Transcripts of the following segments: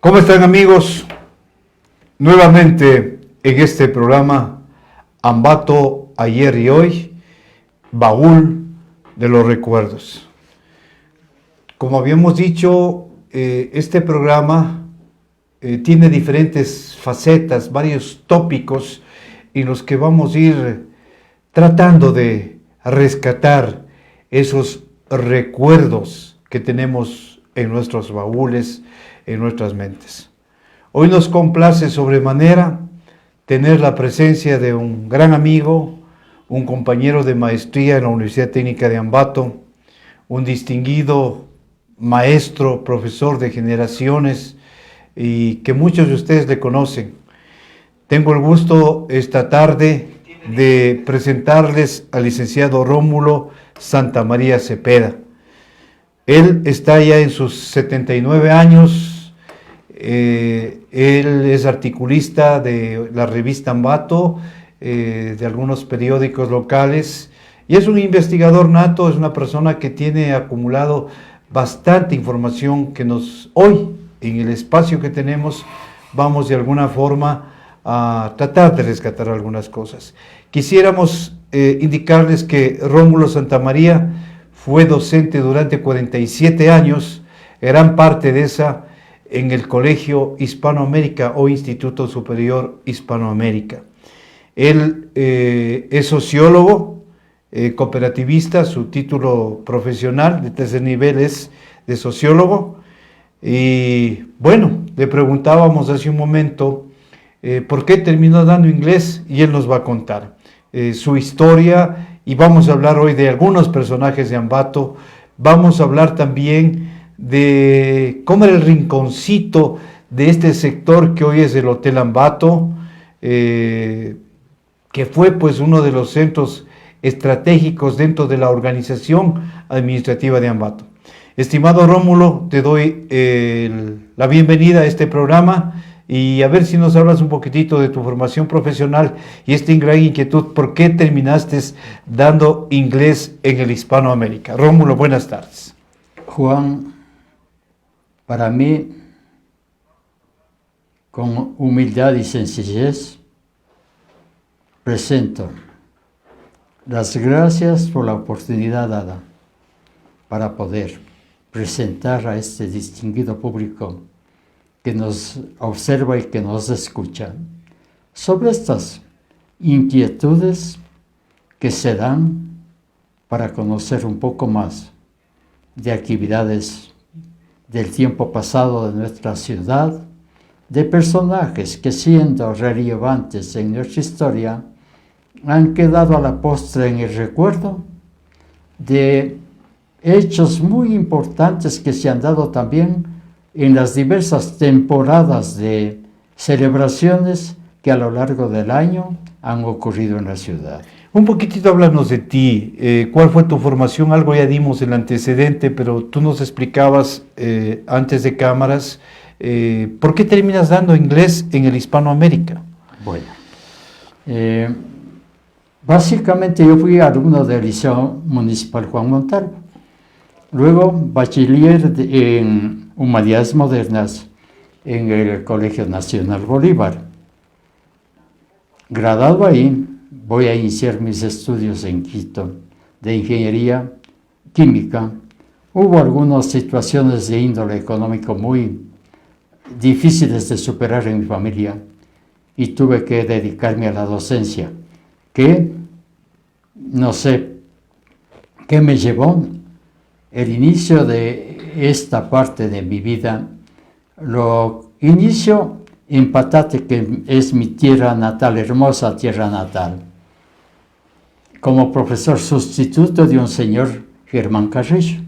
¿Cómo están, amigos? Nuevamente en este programa Ambato ayer y hoy, baúl de los recuerdos. Como habíamos dicho, este programa tiene diferentes facetas, varios tópicos en los que vamos a ir tratando de rescatar esos recuerdos que tenemos en nuestros baúles, en nuestras mentes. Hoy nos complace sobremanera tener la presencia de un gran amigo, un compañero de maestría en la Universidad Técnica de Ambato, un distinguido maestro, profesor de generaciones y que muchos de ustedes le conocen. Tengo el gusto esta tarde de presentarles al licenciado Rómulo Santamaría Cepeda. Él está ya en sus 79 años, él es articulista de la revista Ambato, de algunos periódicos locales, y es un investigador nato, es una persona que tiene acumulado bastante información que hoy, en el espacio que tenemos, vamos de alguna forma a tratar de rescatar algunas cosas. Quisiéramos indicarles que Rómulo Santamaría fue docente durante 47 años, gran parte de esa en el Colegio Hispanoamérica o Instituto Superior Hispanoamérica. Él es sociólogo, cooperativista, su título profesional de tercer nivel es de sociólogo. Y bueno, le preguntábamos hace un momento por qué terminó dando inglés y él nos va a contar su historia. Y vamos a hablar hoy de algunos personajes de Ambato, vamos a hablar también de cómo era el rinconcito de este sector que hoy es el Hotel Ambato, que fue pues uno de los centros estratégicos dentro de la organización administrativa de Ambato. Estimado Rómulo, te doy la bienvenida a este programa y a ver si nos hablas un poquitito de tu formación profesional y esta gran inquietud, ¿por qué terminaste dando inglés en el Hispanoamérica? Rómulo, buenas tardes. Juan, para mí, con humildad y sencillez, presento las gracias por la oportunidad dada para poder presentar a este distinguido público que nos observa y que nos escucha sobre estas inquietudes que se dan para conocer un poco más de actividades del tiempo pasado de nuestra ciudad, de personajes que siendo relevantes en nuestra historia han quedado a la postre en el recuerdo de hechos muy importantes que se han dado también en las diversas temporadas de celebraciones que a lo largo del año han ocurrido en la ciudad. Un poquitito háblanos de ti, ¿cuál fue tu formación? Algo ya dimos el antecedente, pero tú nos explicabas antes de cámaras, ¿por qué terminas dando inglés en el Hispanoamérica? Bueno, básicamente yo fui alumno del Liceo Municipal Juan Montalvo, luego bachiller en Humanidades Modernas en el Colegio Nacional Bolívar. Graduado ahí, voy a iniciar mis estudios en Quito de ingeniería química. Hubo algunas situaciones de índole económico muy difíciles de superar en mi familia y tuve que dedicarme a la docencia, que no sé qué me llevó. El inicio de esta parte de mi vida lo inicio en Patate, que es mi tierra natal, hermosa tierra natal, como profesor sustituto de un señor Germán Carrillo.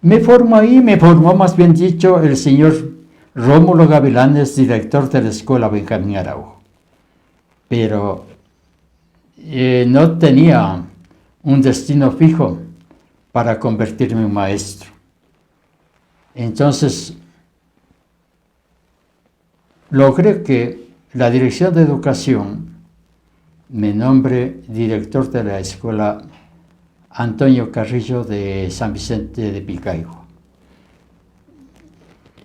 Me formó ahí, me formó más bien dicho el señor Rómulo Gavilanes, director de la escuela Benjamín Araujo. Pero no tenía un destino fijo para convertirme en maestro. Entonces, logré que la Dirección de Educación me nombre director de la Escuela Antonio Carrillo de San Vicente de Picaijo.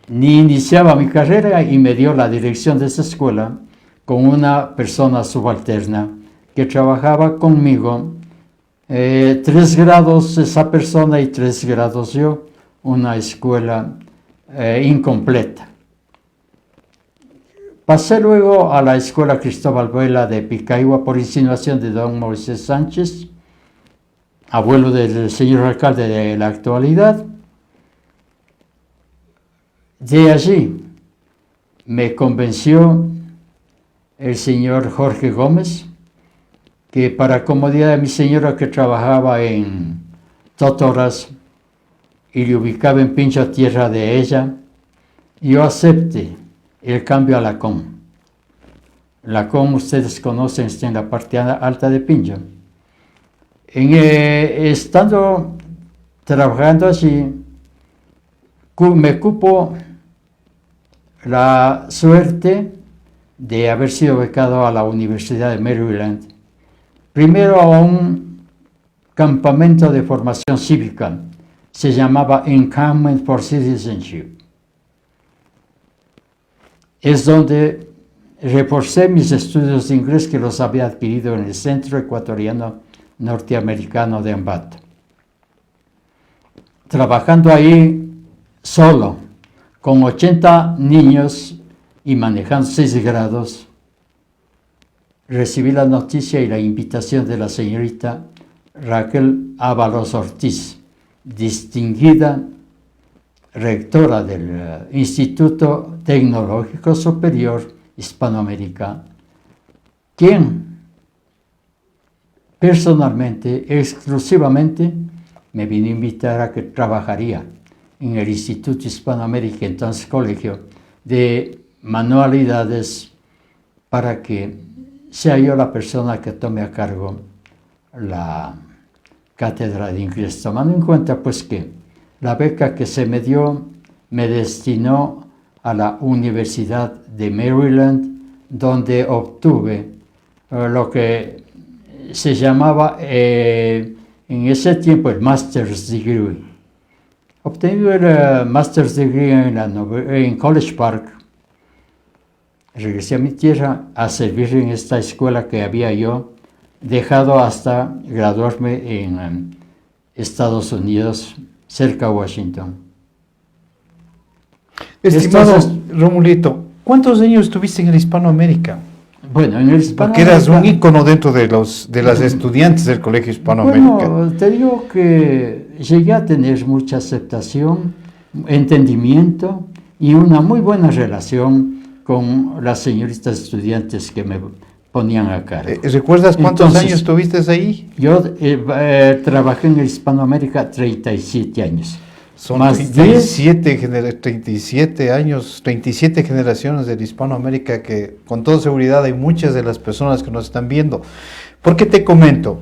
ni iniciaba mi carrera y me dio la dirección de esa escuela con una persona subalterna que trabajaba conmigo, 3 grados esa persona y 3 grados yo, una escuela incompleta. Pasé luego a la escuela Cristóbal Vela de Picahigua por insinuación de don Moisés Sánchez, abuelo del señor alcalde de la actualidad. De allí me convenció el señor Jorge Gómez que para comodidad de mi señora que trabajaba en Totoras y le ubicaba en Pincho tierra de ella, yo acepté el cambio a la COM. La COM, ustedes conocen, está en la parte alta de Pincho. Estando trabajando allí, me cupo la suerte de haber sido becado a la Universidad de Maryland, primero a un campamento de formación cívica, se llamaba Encampment for Citizenship. Es donde reforcé mis estudios de inglés que los había adquirido en el Centro Ecuatoriano Norteamericano de Ambato. Trabajando ahí solo, con 80 niños y manejando 6 grados, recibí la noticia y la invitación de la señorita Raquel Ábalos Ortiz, distinguida rectora del Instituto Tecnológico Superior Hispanoamérica, quien personalmente, exclusivamente, me vino a invitar a que trabajaría en el Instituto Hispanoamérica, entonces colegio, de manualidades para que sea yo la persona que tome a cargo la cátedra de inglés, tomando en cuenta pues que la beca que se me dio me destinó a la Universidad de Maryland, donde obtuve lo que se llamaba en ese tiempo el Master's Degree. Obtenido el Master's Degree en College Park, regresé a mi tierra a servir en esta escuela que había yo dejado hasta graduarme en Estados Unidos, cerca de Washington. Estimado Romulito, ¿cuántos años estuviste en el Hispanoamérica? Bueno, en el Hispanoamérica... Porque eras un ícono dentro de las estudiantes del Colegio Hispanoamérica. Bueno, te digo que llegué a tener mucha aceptación, entendimiento y una muy buena relación con las señoritas estudiantes que me ponían a cargo. ¿Recuerdas cuántos años estuviste ahí? Yo trabajé en el Hispanoamérica 37 años. Son 37 años, 37 generaciones del Hispanoamérica que con toda seguridad hay muchas de las personas que nos están viendo. ¿Por qué te comento?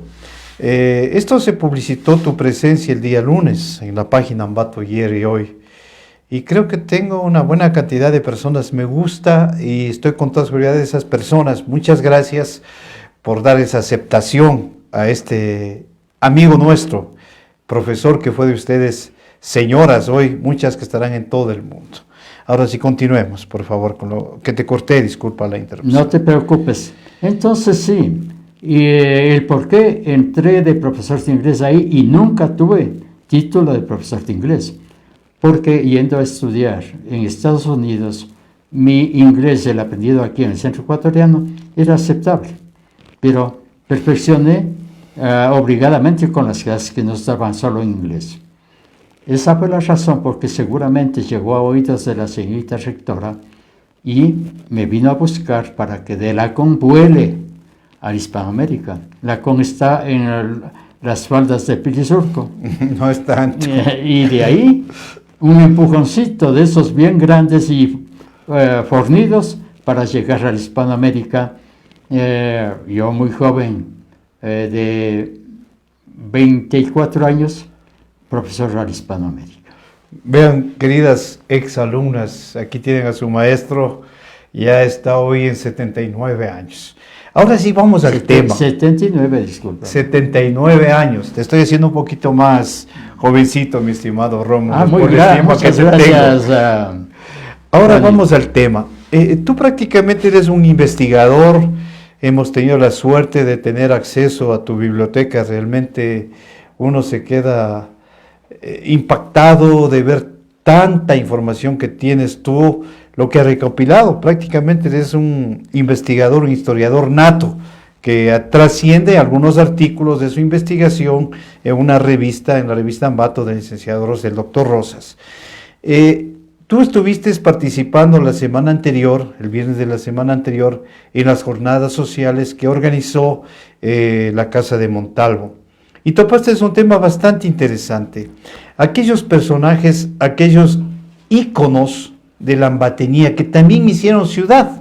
Esto se publicitó tu presencia el día lunes en la página Ambato ayer y hoy. Y creo que tengo una buena cantidad de personas. Me gusta y estoy con toda seguridad de esas personas. Muchas gracias por dar esa aceptación a este amigo nuestro, profesor que fue de ustedes. Señoras hoy, muchas que estarán en todo el mundo. Ahora sí, continuemos, por favor, con lo que te corté, disculpa la interrupción. No te preocupes. Entonces sí, y el por qué entré de profesor de inglés ahí y nunca tuve título de profesor de inglés, porque yendo a estudiar en Estados Unidos, mi inglés, el aprendido aquí en el Centro Ecuatoriano, era aceptable, pero perfeccioné obligadamente con las clases que nos daban solo en inglés. Esa fue la razón porque seguramente llegó a oídos de la señorita rectora y me vino a buscar para que de la CON vuele a Hispanoamérica. La CON está en las faldas de Pilisurco. No es tanto. Y de ahí un empujoncito de esos bien grandes y fornidos para llegar a Hispanoamérica. Yo muy joven, de 24 años, profesor de Hispanoamérica. Vean, queridas exalumnas, aquí tienen a su maestro, ya está hoy en 79 años. Ahora sí vamos al tema. 79, disculpa. 79 años, te estoy haciendo un poquito más jovencito, mi estimado Rómulo. Muy gracias, muchas gracias. Ahora Dale. vamos al tema. Tú prácticamente eres un investigador. Hemos tenido la suerte de tener acceso a tu biblioteca. Realmente uno se queda impactado de ver tanta información que tienes tú, lo que has recopilado. Prácticamente eres un investigador, un historiador nato que trasciende algunos artículos de su investigación en una revista, en la revista Ambato del licenciado Rosas, del doctor Rosas. Tú estuviste participando la semana anterior, el viernes de la semana anterior, en las jornadas sociales que organizó la Casa de Montalvo. Y topaste un tema bastante interesante. Aquellos personajes, aquellos íconos de la ambatenía que también hicieron ciudad.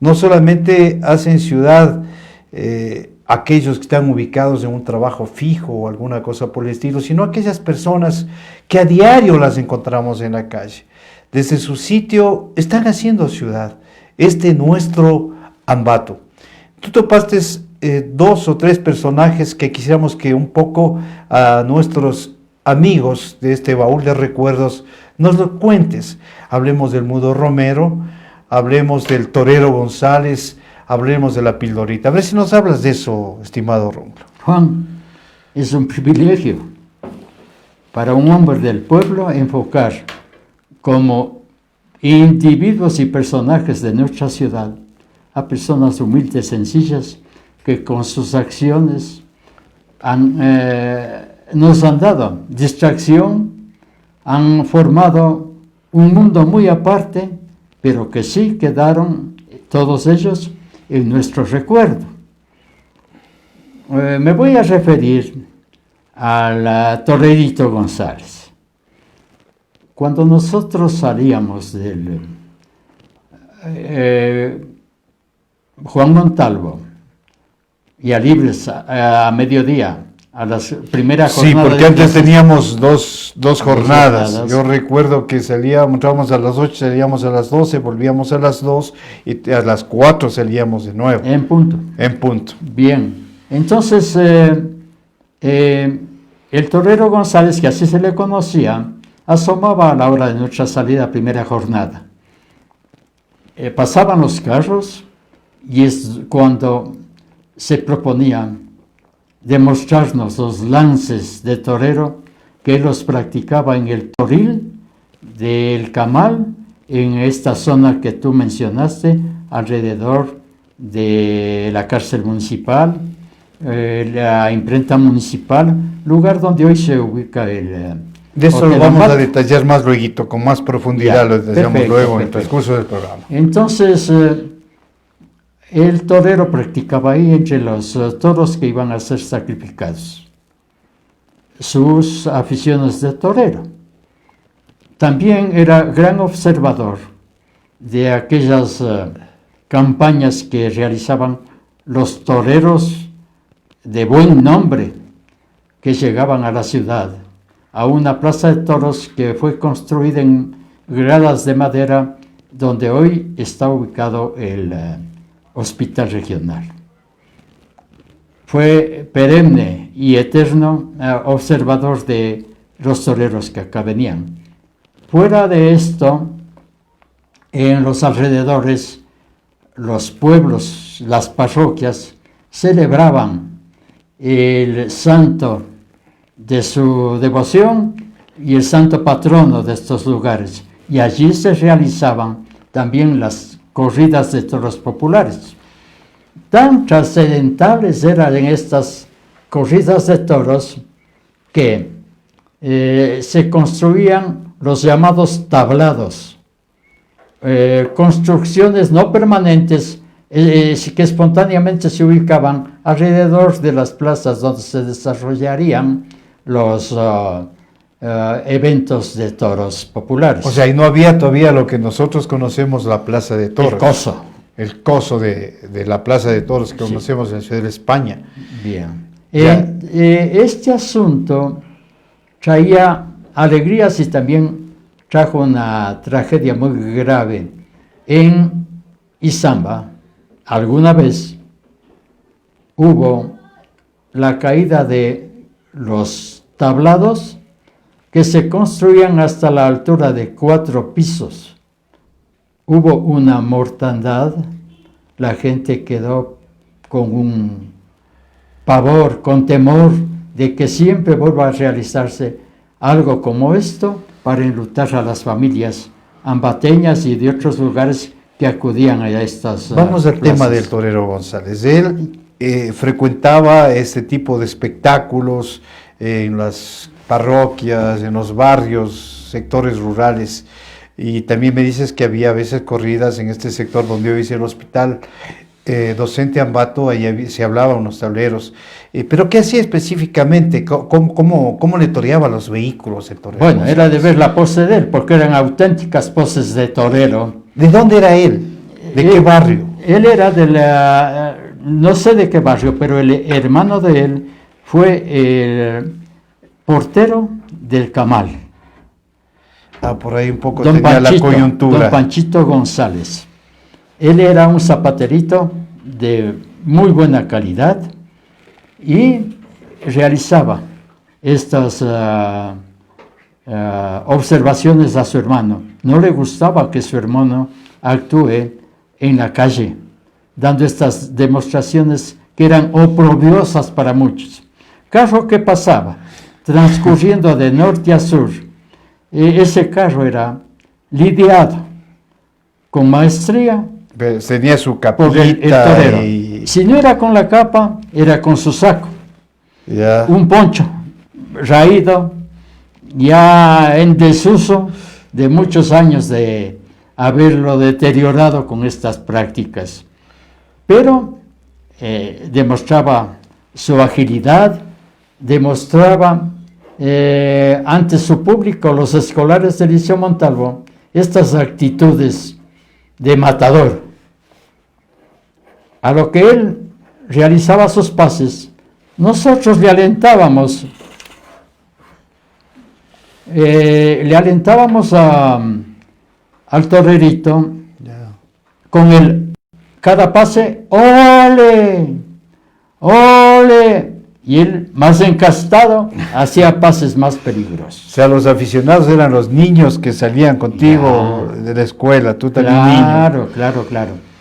No solamente hacen ciudad aquellos que están ubicados en un trabajo fijo o alguna cosa por el estilo, sino aquellas personas que a diario las encontramos en la calle. Desde su sitio están haciendo ciudad, nuestro Ambato. Tú topaste dos o tres personajes que quisiéramos que un poco a nuestros amigos de este baúl de recuerdos nos lo cuentes. Hablemos del Mudo Romero, hablemos del Torero González, hablemos de la Pildorita. A ver si nos hablas de eso, estimado Rómulo. Juan, es un privilegio para un hombre del pueblo enfocar como individuos y personajes de nuestra ciudad a personas humildes, sencillas, que con sus acciones nos han dado distracción, han formado un mundo muy aparte, pero que sí quedaron todos ellos en nuestro recuerdo. Me voy a referir al Torerito González. Cuando nosotros salíamos del Juan Montalvo y a Libres a mediodía, a las primeras jornadas. Sí, porque antes clases, teníamos dos jornadas. jornadas. Yo recuerdo que entrábamos a las 8, salíamos a las 12, volvíamos a las 2 y a las 4 salíamos de nuevo. En punto. En punto. Bien, entonces el Torero González, que así se le conocía, asomaba a la hora de nuestra salida a primera jornada. Pasaban los carros y es cuando se proponía demostrarnos los lances de torero que él los practicaba en el Toril del Camal, en esta zona que tú mencionaste, alrededor de la cárcel municipal, la imprenta municipal, lugar donde hoy se ubica el... De eso Hotel lo vamos Ambato. a detallar más luego, con más profundidad, Ya, lo detallamos perfecto, luego en el perfecto. transcurso del programa. Entonces, el torero practicaba ahí entre los toros que iban a ser sacrificados sus aficiones de torero. También era gran observador de aquellas campañas que realizaban los toreros de buen nombre que llegaban a la ciudad, a una plaza de toros que fue construida en gradas de madera, donde hoy está ubicado el hospital regional. Fue perenne y eterno observador de los toreros que acá venían. Fuera de esto, en los alrededores, los pueblos, las parroquias, celebraban el santo de su devoción y el santo patrono de estos lugares. Y allí se realizaban también las corridas de toros populares. Tan trascendentales eran estas corridas de toros que se construían los llamados tablados, construcciones no permanentes que espontáneamente se ubicaban alrededor de las plazas donde se desarrollarían los eventos de toros populares. O sea, y no había todavía lo que nosotros conocemos la Plaza de Toros. El coso. El coso de la Plaza de Toros que Sí. conocemos en la ciudad de España. Bien. Ya. Este asunto traía alegrías y también trajo una tragedia muy grave. En Izamba, alguna vez hubo la caída de los tablados que se construían hasta la altura de 4 pisos hubo una mortandad, la gente quedó con un pavor, con temor de que siempre vuelva a realizarse algo como esto para enlutar a las familias ambateñas y de otros lugares que acudían a estas Vamos al plazas. tema del torero González. Él frecuentaba este tipo de espectáculos en las parroquias, en los barrios, sectores rurales, y también me dices que había a veces corridas en este sector donde hoy es el hospital docente Ambato, ahí se hablaba unos tableros, pero ¿qué hacía específicamente? ¿Cómo le toreaba los vehículos el torero? Bueno, era de ver la pose de él, porque eran auténticas poses de torero. ¿De dónde era él? ¿De qué barrio? Él era de la, no sé de qué barrio, pero el hermano de él fue el portero del Camal. Ah, por ahí un poco Don tenía Panchito, la coyuntura. Don Panchito González. Él era un zapaterito de muy buena calidad y realizaba estas observaciones a su hermano. No le gustaba que su hermano actúe en la calle, dando estas demostraciones que eran oprobiosas para muchos. Carro que pasaba, transcurriendo de norte a sur, ese carro era lidiado con maestría Tenía su por el capita torero. y Si no era con la capa, era con su saco, ya. un poncho raído, ya en desuso de muchos años de haberlo deteriorado con estas prácticas. Pero demostraba su agilidad, demostraba ante su público, los escolares del Liceo Montalvo, estas actitudes de matador. A lo que él realizaba sus pases, nosotros le alentábamos al torerito Ya. con cada pase, ¡ole! ¡Ole! Y él, más encastado, hacía pases más peligrosos. O sea, los aficionados eran los niños que salían contigo de la escuela, tú también niño. Claro.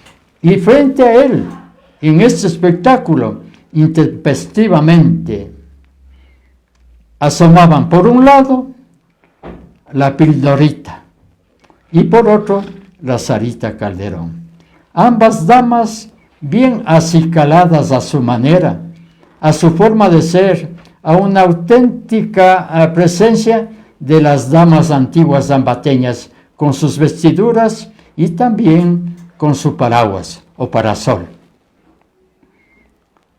Y frente a él, en este espectáculo, intempestivamente, asomaban por un lado la Pildorita y por otro la Sarita Calderón. Ambas damas bien acicaladas a su manera, a su forma de ser, a una auténtica presencia de las damas antiguas ambateñas, con sus vestiduras y también con su paraguas o parasol.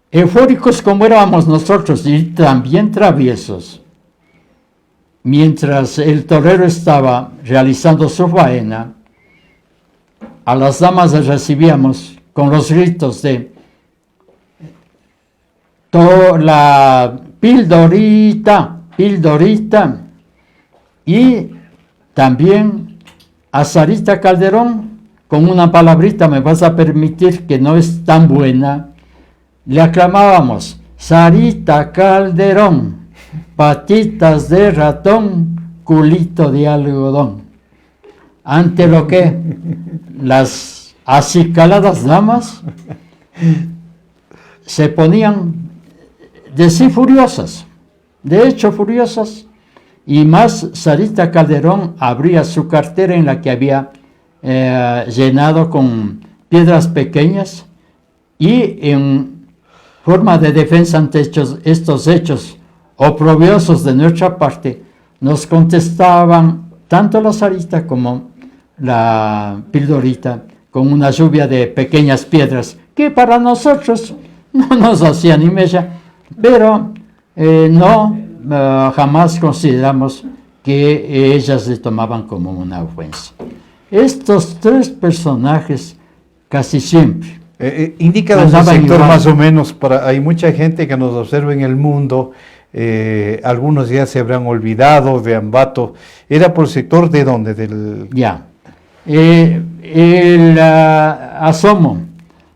Eufóricos como éramos nosotros y también traviesos, mientras el torero estaba realizando su faena, a las damas les recibíamos con los gritos de la Pildorita, Pildorita, y también a Sarita Calderón, con una palabrita, me vas a permitir que no es tan buena, le aclamábamos, Sarita Calderón, patitas de ratón, culito de algodón. Ante lo que las acicaladas damas se ponían de sí furiosas, de hecho furiosas, y más Sarita Calderón abría su cartera en la que había llenado con piedras pequeñas y en forma de defensa ante estos hechos oprobiosos de nuestra parte, nos contestaban tanto la Sarita como la Pildorita con una lluvia de pequeñas piedras que para nosotros no nos hacía ni mella, pero jamás consideramos que ellas le tomaban como una ofensa. Estos tres personajes casi siempre Indica desde el andaban sector igual. más o menos, hay mucha gente que nos observa en el mundo, algunos ya se habrán olvidado de Ambato. ¿Era por el sector de dónde? Ya. El asomo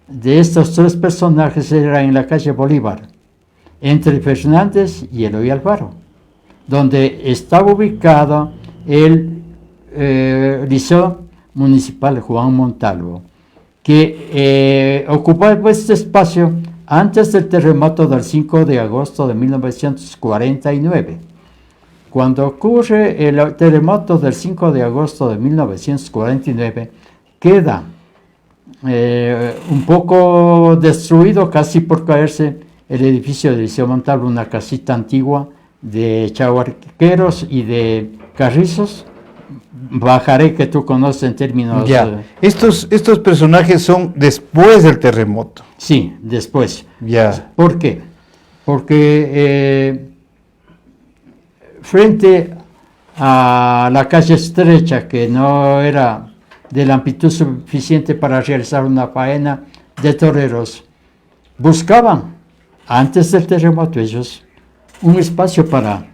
de estos tres personajes era en la calle Bolívar, entre Fernández y Eloy Alfaro, donde estaba ubicado el Liceo municipal Juan Montalvo, que ocupaba este espacio antes del terremoto del 5 de agosto de 1949. Cuando ocurre el terremoto del 5 de agosto de 1949, queda un poco destruido, casi por caerse, el edificio de Liceo Montalvo, una casita antigua de chahuarqueros y de carrizos. Bajaré, que tú conoces en términos... Ya. Estos personajes son después del terremoto. Sí, después. Ya. ¿Por qué? Porque frente a la calle estrecha, que no era de la amplitud suficiente para realizar una faena de toreros, buscaban, antes del terremoto, ellos un espacio para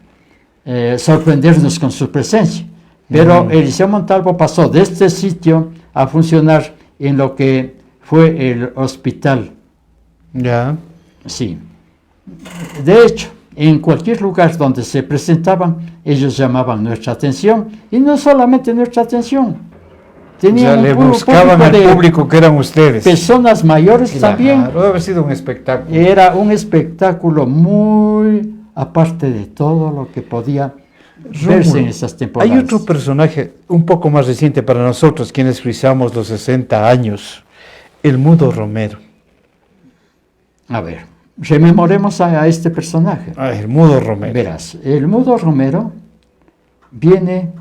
sorprendernos con su presencia. Pero el Liceo Montalvo pasó de este sitio a funcionar en lo que fue el hospital. Ya. Sí. De hecho, en cualquier lugar donde se presentaban, ellos llamaban nuestra atención, y no solamente nuestra atención. Tenían le buscaban al público que eran ustedes. Personas mayores también. Debe haber sido un espectáculo. Era un espectáculo muy aparte de todo lo que podía verse en esas temporadas. Hay otro personaje un poco más reciente para nosotros, quienes frisamos los 60 años, el Mudo Romero. A ver, rememoremos a este personaje. El Mudo Romero. Verás, el Mudo Romero viene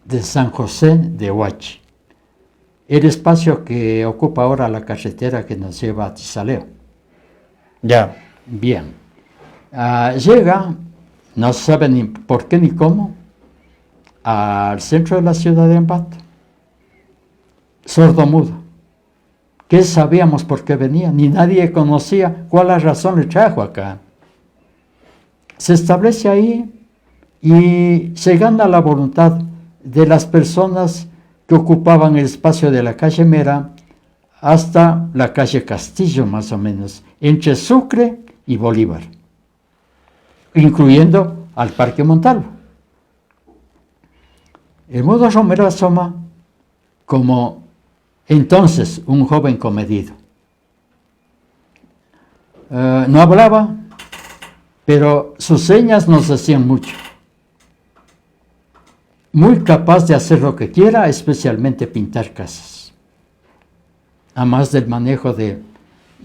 de San José de Huachi, el espacio que ocupa ahora la carretera que nos lleva a Tizaleo. Ya. Bien. Llega, no se sabe ni por qué ni cómo, al centro de la ciudad de Ambato, sordomudo. ¿Qué sabíamos por qué venía? Ni nadie conocía cuál la razón le trajo acá. Se establece ahí y se gana la voluntad de las personas que ocupaban el espacio de la calle Mera hasta la calle Castillo, más o menos, entre Sucre y Bolívar, incluyendo al Parque Montalvo. El Mudo Romero asoma como entonces un joven comedido. No hablaba, pero sus señas nos decían mucho. Muy capaz de hacer lo que quiera, especialmente pintar casas. Además del manejo de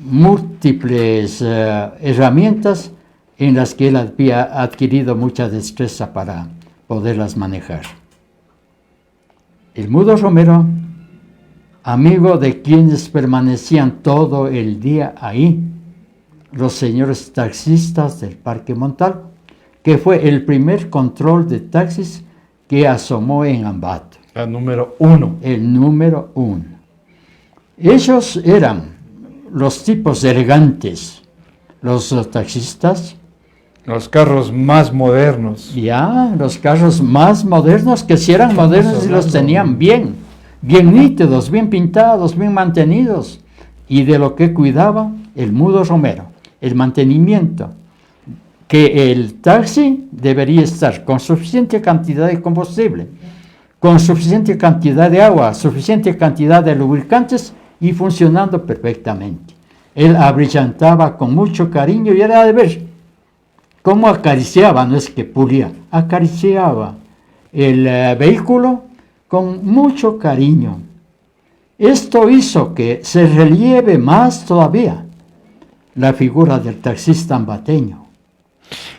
múltiples herramientas en las que él había adquirido mucha destreza para poderlas manejar. El Mudo Romero, amigo de quienes permanecían todo el día ahí, los señores taxistas del Parque Montalvo, que fue el primer control de taxis que asomó en Ambato. El número 1. El número 1. Ellos eran los tipos elegantes, los taxistas. Los carros más modernos. Ya, los carros más modernos, que si eran modernos y los tenían bien nítidos, bien pintados, bien mantenidos. Y de lo que cuidaba el Mudo Romero, el mantenimiento, que el taxi debería estar con suficiente cantidad de combustible, con suficiente cantidad de agua, suficiente cantidad de lubricantes y funcionando perfectamente. Él abrillantaba con mucho cariño y era de ver cómo acariciaba, no es que pulía, acariciaba el vehículo con mucho cariño. Esto hizo que se relieve más todavía la figura del taxista ambateño.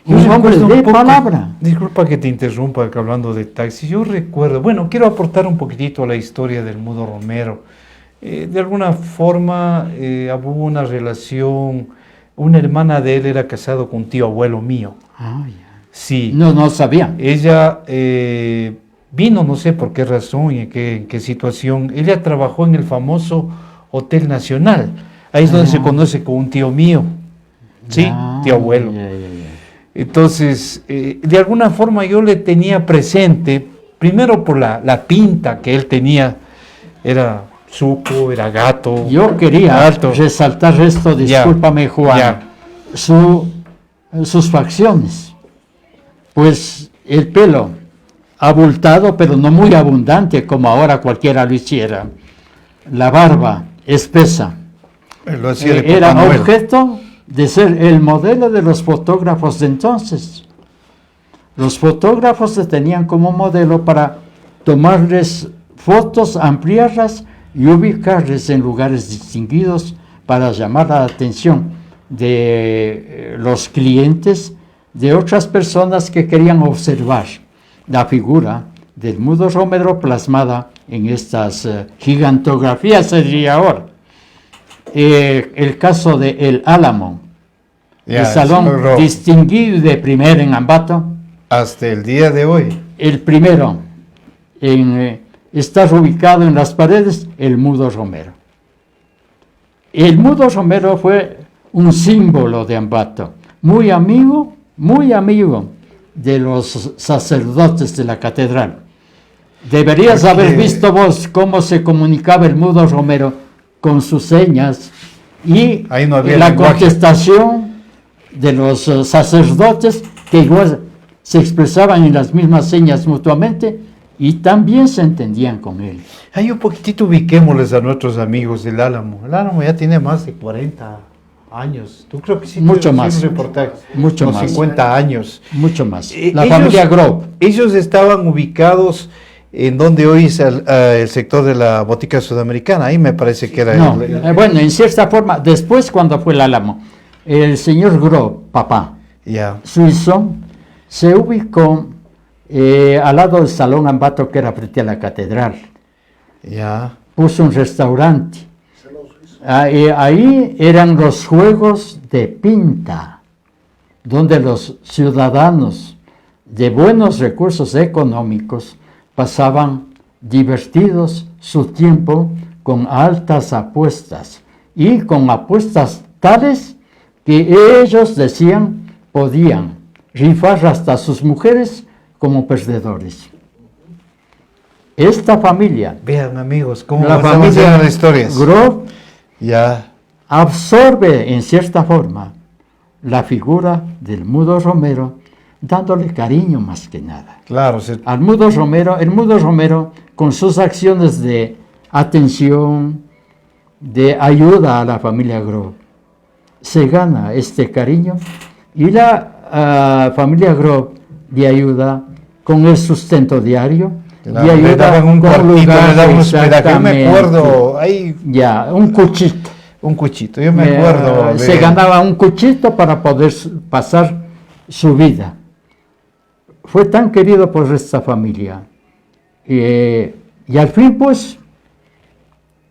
Un hombre de palabra. Disculpa que te interrumpa hablando de taxi. Yo recuerdo, bueno, quiero aportar un poquitito a la historia del Mudo Romero. De alguna forma hubo una relación, una hermana de él era casado con un tío abuelo mío. Ah, ya. Sí. No sabía. Ella vino, no sé por qué razón y en qué situación. Ella trabajó en el famoso Hotel Nacional. Ahí es donde se conoce con un tío mío. Sí, tío abuelo. Ya. Entonces, de alguna forma yo le tenía presente, primero por la pinta que él tenía, era suco, era gato. Yo quería alto. resaltar esto, discúlpame Juan, sus facciones. Pues el pelo abultado, pero no muy abundante como ahora cualquiera lo hiciera. La barba espesa. Lo hacía de Era Papá Noel. objeto de ser el modelo de los fotógrafos de entonces. Los fotógrafos se tenían como modelo para tomarles fotos, ampliarlas y ubicarles en lugares distinguidos para llamar la atención de los clientes, de otras personas que querían observar la figura del Mudo Romero plasmada en estas gigantografías, se diría ahora. El caso de El Álamo, el salón distinguido de primera en Ambato, hasta el día de hoy. el primero en estar ubicado en las paredes, el Mudo Romero. El Mudo Romero fue un símbolo de Ambato, muy amigo de los sacerdotes de la catedral. Deberías haber visto vos cómo se comunicaba el Mudo Romero con sus señas y ahí no había la lenguaje. contestación de los sacerdotes, que igual se expresaban en las mismas señas mutuamente y también se entendían con él. Ahí un poquitito ubiquémosles a nuestros amigos del Álamo. El Álamo ya tiene más de 40 años. ¿Tú creo que sí? Mucho tienes más. un reportaje? Mucho Unos más. 50 años. Mucho más. La Ellos- familia Grove. Ellos estaban ubicados en donde hoy es el sector de la Botica Sudamericana. Ahí me parece que era No, bueno, en cierta forma, después cuando fue el Álamo, el señor Grove, papá, Ya. suizo, se ubicó al lado del Salón Ambato, que era frente a la catedral. Ya. Puso un restaurante. Ahí eran los juegos de pinta, donde los ciudadanos de buenos recursos económicos pasaban divertidos su tiempo con altas apuestas y con apuestas tales que ellos decían podían rifar hasta sus mujeres como perdedores. Esta familia, Vean, amigos, cómo la pasamos familia en las historias. Grove, Ya. absorbe en cierta forma la figura del Mudo Romero, dándole cariño más que nada. Claro. Al Mudo Romero, el Mudo Romero, con sus acciones de atención, de ayuda a la familia Grove, se gana este cariño y la familia Grove le ayuda con el sustento diario, Claro, le le ayuda daban un con cuartito, le lugar, daban un hospedaje. Yo me exactamente. acuerdo, ahí Ya, un cuchito. un cuchito, yo me acuerdo. Se ganaba un cuchito para poder pasar su vida. Fue tan querido por esta familia. Y al fin, pues,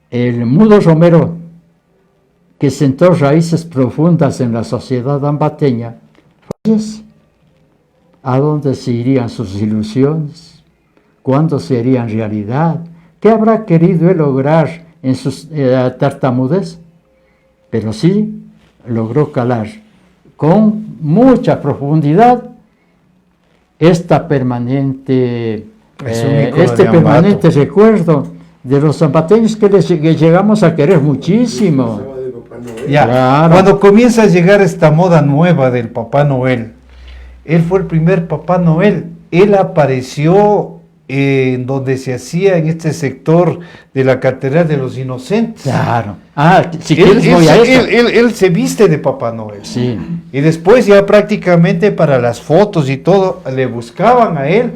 el Mudo Romero, que sentó raíces profundas en la sociedad ambateña, fallece. ¿A dónde se irían sus ilusiones? ¿Cuándo serían realidad? ¿Qué habrá querido él lograr en su tartamudez? Pero sí logró calar con mucha profundidad esta permanente, Es un ícono este de Ambato. permanente recuerdo de los zambateños que llegamos a querer muchísimo. Ya, Claro. cuando comienza a llegar esta moda nueva del Papá Noel, él fue el primer Papá Noel. Él apareció en donde se hacía en este sector de la Catedral de los Inocentes. Claro. Si Él, quieres voy a eso. él se viste de Papá Noel. Sí. Y después ya prácticamente para las fotos y todo, le buscaban a él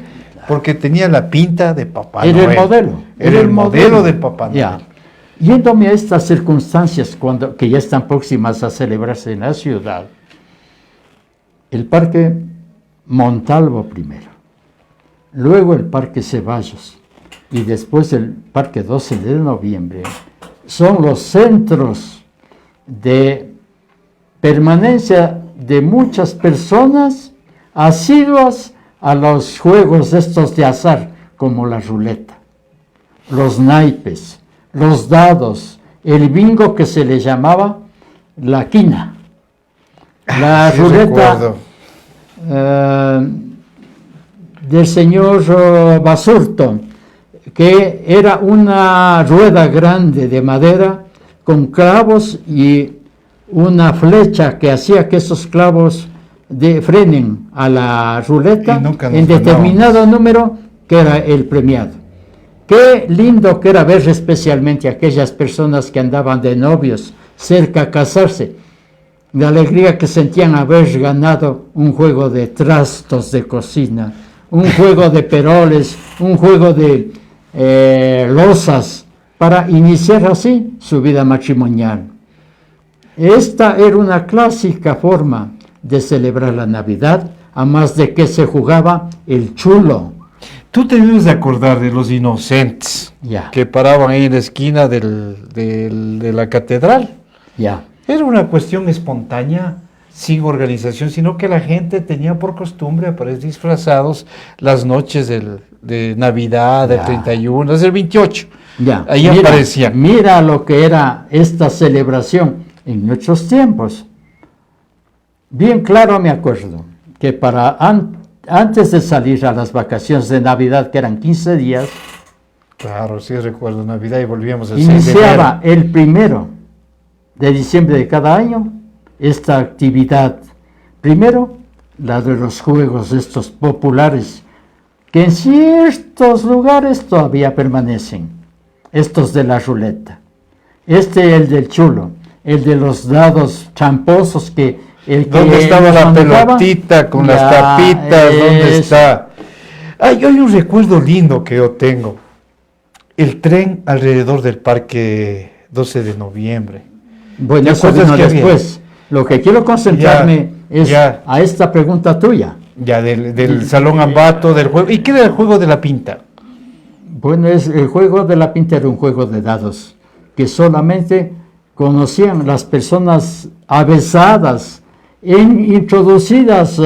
porque tenía la pinta de Papá Era Noel. el modelo. Era el modelo del Papá Noel. Ya. Yéndome a estas circunstancias que ya están próximas a celebrarse en la ciudad, el Parque Montalvo primero, luego el Parque Ceballos y después el Parque 12 de noviembre, son los centros de permanencia de muchas personas asiduas a los juegos estos de azar, como la ruleta, los naipes, los dados, el bingo que se le llamaba la quina, la Sí, ruleta recuerdo. del señor Basurto, que era una rueda grande de madera con clavos y una flecha que hacía que esos clavos frenen a la ruleta Y nunca nos en determinado número que era el premiado. Qué lindo que era ver especialmente a aquellas personas que andaban de novios cerca a casarse, la alegría que sentían haber ganado un juego de trastos de cocina, un juego de peroles, un juego de losas, para iniciar así su vida matrimonial. Esta era una clásica forma de celebrar la Navidad, a más de que se jugaba el chulo. Tú te debes de acordar de los inocentes Ya. que paraban ahí en la esquina de la catedral. Ya. Era una cuestión espontánea, sin organización, sino que la gente tenía por costumbre aparecer disfrazados las noches de Navidad, del Ya. 31, desde el 28. Ya. Ahí aparecían. Mira lo que era esta celebración en nuestros tiempos. Bien claro me acuerdo que antes de salir a las vacaciones de Navidad, que eran 15 días, Claro, sí recuerdo Navidad y volvíamos a 6 de iniciaba enero. el 1 de diciembre de cada año esta actividad. Primero, la de los juegos estos populares, que en ciertos lugares todavía permanecen. Estos de la ruleta. El del chulo, el de los dados tramposos ¿Dónde estaba la manejaba? pelotita con las Ya, tapitas? ¿Dónde eso. está? Hay un recuerdo lindo que yo tengo. El tren alrededor del parque 12 de noviembre. Bueno, ¿Te eso acuerdas vino que había? después. Lo que quiero concentrarme es ya. a esta pregunta tuya. Ya, del Salón Ambato, del juego. ¿Y qué era el juego de la pinta? Bueno, el juego de la pinta era un juego de dados que solamente conocían las personas avesadas, introducidas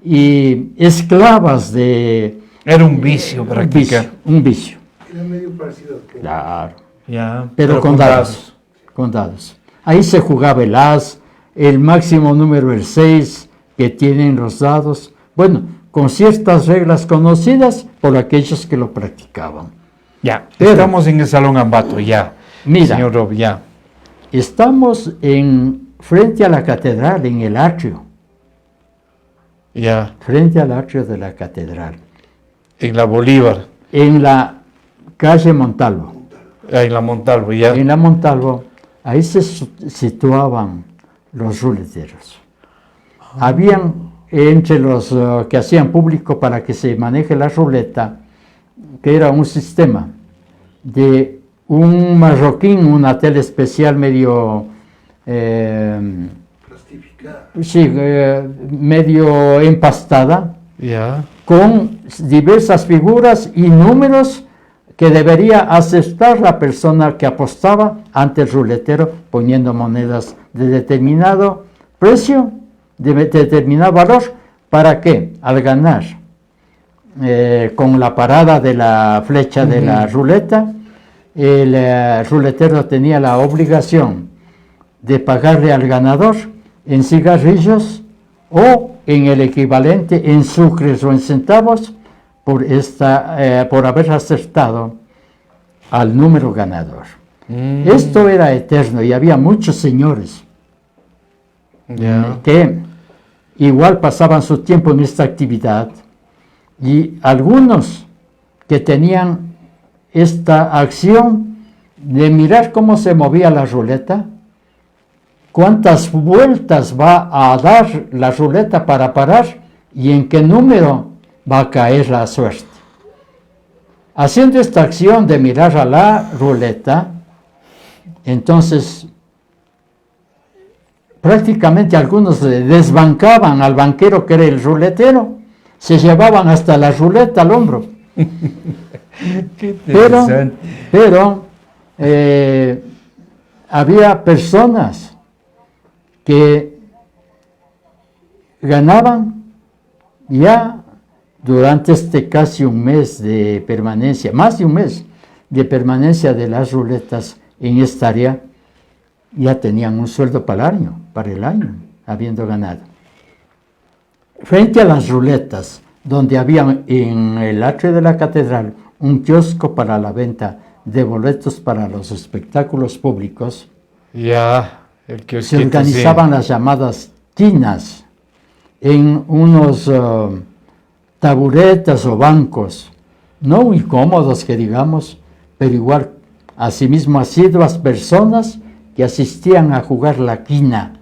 y esclavas de Era un vicio practicar. un vicio. Era medio parecido al juego. Claro. Ya, Pero con dados. Con dados. Ahí se jugaba el as, el máximo número el 6 que tienen los dados. Bueno, con ciertas reglas conocidas por aquellos que lo practicaban. Ya, Pero- estamos en el Salón Ambato, ya. Mira. Señor Rob, ya. Estamos frente a la catedral, en el atrio. Ya, Frente al atrio de la catedral. en la Bolívar, En la calle Montalvo. en la Montalvo, ya. En la Montalvo, ahí se situaban los ruleteros. Habían entre los que hacían público para que se maneje la ruleta, que era un sistema de un marroquín, una tela especial medio, Plastificada. sí, medio empastada, Ya. con diversas figuras y números que debería aceptar la persona que apostaba ante el ruletero, poniendo monedas de determinado precio, de determinado valor, para que al ganar con la parada de la flecha de la ruleta, el ruletero tenía la obligación de pagarle al ganador en cigarrillos o en el equivalente en sucres o en centavos por haber acertado al número ganador. Esto era eterno y había muchos señores Ya. que igual pasaban su tiempo en esta actividad y algunos que tenían esta acción de mirar cómo se movía la ruleta, cuántas vueltas va a dar la ruleta para parar y en qué número va a caer la suerte. Haciendo esta acción de mirar a la ruleta, entonces prácticamente algunos desbancaban al banquero que era el ruletero, se llevaban hasta la ruleta al hombro. Qué Pero interesante. había personas que ganaban ya durante casi un mes de permanencia, más de un mes de permanencia de las ruletas en esta área, ya tenían un sueldo para el año, habiendo ganado. Frente a las ruletas, donde había en el atrio de la catedral un kiosco para la venta de boletos para los espectáculos públicos, Ya. El que se organizaban las llamadas tinas en unos taburetas o bancos no muy cómodos que digamos, pero igual, asimismo asiduas personas que asistían a jugar la quina,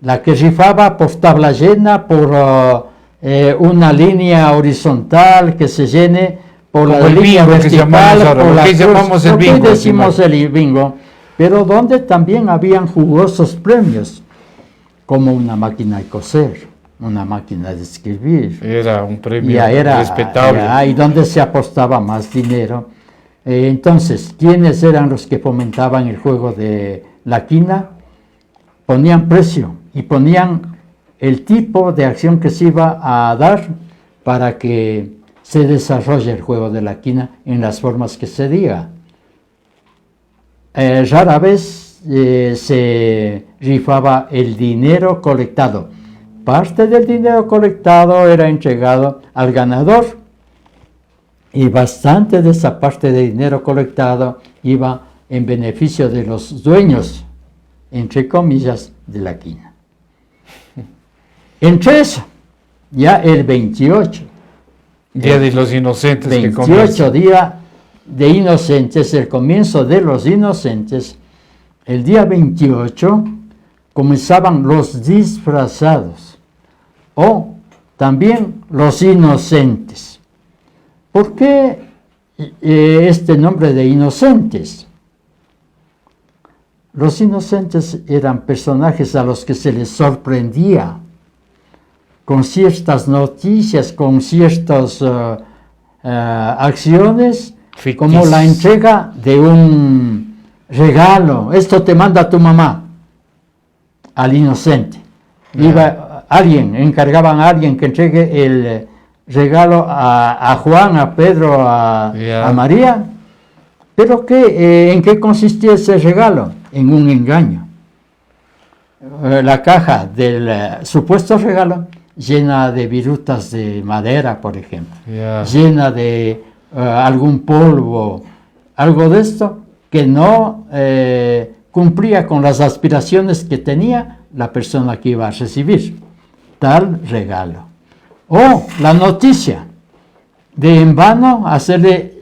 la que rifaba por tabla llena, por una línea horizontal que se llene, por Como la el línea bingo que vertical, llamamos ahora, por lo la que cruz, llamamos el lo que bingo, decimos sí, el bingo, pero donde también habían jugosos premios, como una máquina de coser, una máquina de escribir. Era un premio Ya era respetable. ya, y donde se apostaba más dinero. Entonces, ¿quiénes eran los que fomentaban el juego de la quina? Ponían precio y ponían el tipo de acción que se iba a dar para que se desarrolle el juego de la quina en las formas que se diga. Rara vez se rifaba el dinero colectado. Parte del dinero colectado era entregado al ganador y bastante de esa parte de dinero colectado iba en beneficio de los dueños, entre comillas, de la quina. Entre eso, ya el 28. Día de los Inocentes. 28 día de Inocentes, el comienzo de los Inocentes. El día 28 comenzaban los disfrazados o también los inocentes. ¿Por qué este nombre de inocentes? Los inocentes eran personajes a los que se les sorprendía con ciertas noticias, con ciertas acciones, Ficticias. como la entrega de un regalo. Esto te manda tu mamá al inocente. Iba alguien, encargaban a alguien que entregue el regalo a Juan, a Pedro, a María. ¿Pero en qué consistía ese regalo? En un engaño. La caja del supuesto regalo llena de virutas de madera, por ejemplo, llena de algún polvo, algo de esto que no cumplía con las aspiraciones que tenía la persona que iba a recibir tal regalo. O la noticia de en vano hacerle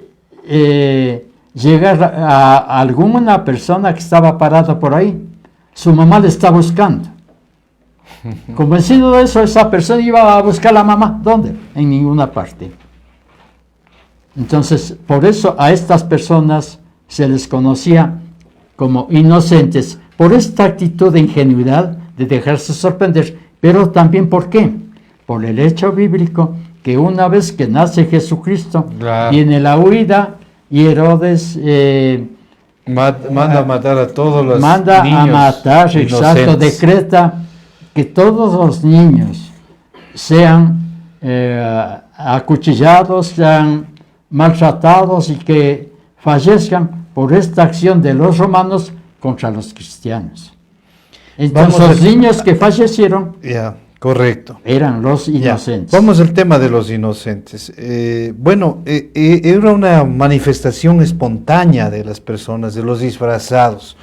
llegar a alguna persona que estaba parada por ahí, su mamá le está buscando. Convencido de eso, esa persona iba a buscar a la mamá. ¿Dónde? En ninguna parte. Entonces, por eso a estas personas se les conocía como inocentes, por esta actitud de ingenuidad, de dejarse sorprender, pero también ¿por qué? Por el hecho bíblico que una vez que nace Jesucristo, viene la huida y Herodes manda a matar a todos los manda niños a matar, exacto, decreta que todos los niños sean acuchillados, sean maltratados y que fallezcan por esta acción de los romanos contra los cristianos. Entonces los niños que fallecieron correcto, eran los inocentes. Vamos al tema de los inocentes. Era una manifestación espontánea de las personas, de los disfrazados.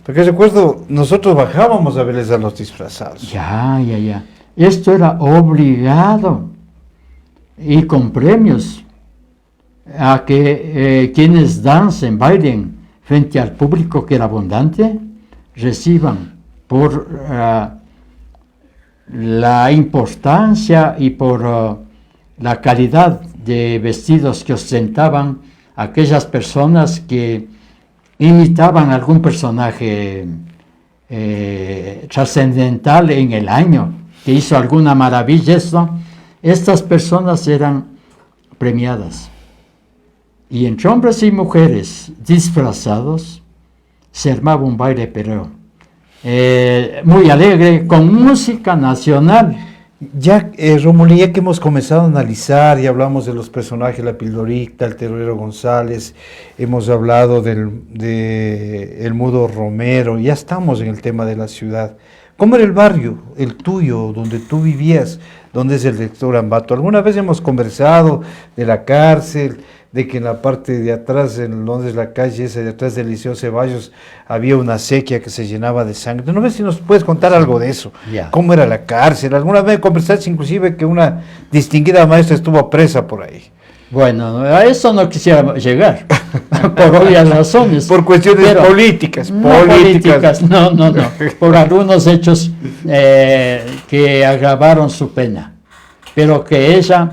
Porque recuerdo, nosotros bajábamos a verles a los disfrazados. Esto era obligado y con premios a que quienes dancen, bailen frente al público que era abundante, reciban por la importancia y por la calidad de vestidos que ostentaban aquellas personas que imitaban algún personaje trascendental en el año, que hizo alguna maravilla. Estas personas eran premiadas. Y entre hombres y mujeres disfrazados se armaba un baile perreo. Muy alegre, con música nacional. Rómulo, ya que hemos comenzado a analizar y hablamos de los personajes, la Pildorita, el Terrero González, hemos hablado del Mudo Romero, ya estamos en el tema de la ciudad. ¿Cómo era el barrio, el tuyo, donde tú vivías, donde es el rector Ambato? Alguna vez hemos conversado de la cárcel, de que en la parte de atrás, en donde es la calle esa de atrás del Liceo Ceballos, había una sequía que se llenaba de sangre. No sé si nos puedes contar algo de eso. ¿Cómo era la cárcel? Alguna vez conversaste inclusive que una distinguida maestra estuvo presa por ahí. Bueno, a eso no quisiera llegar, por obvias razones. Por cuestiones pero políticas. No políticas, no, por algunos hechos que agravaron su pena. Pero que ella,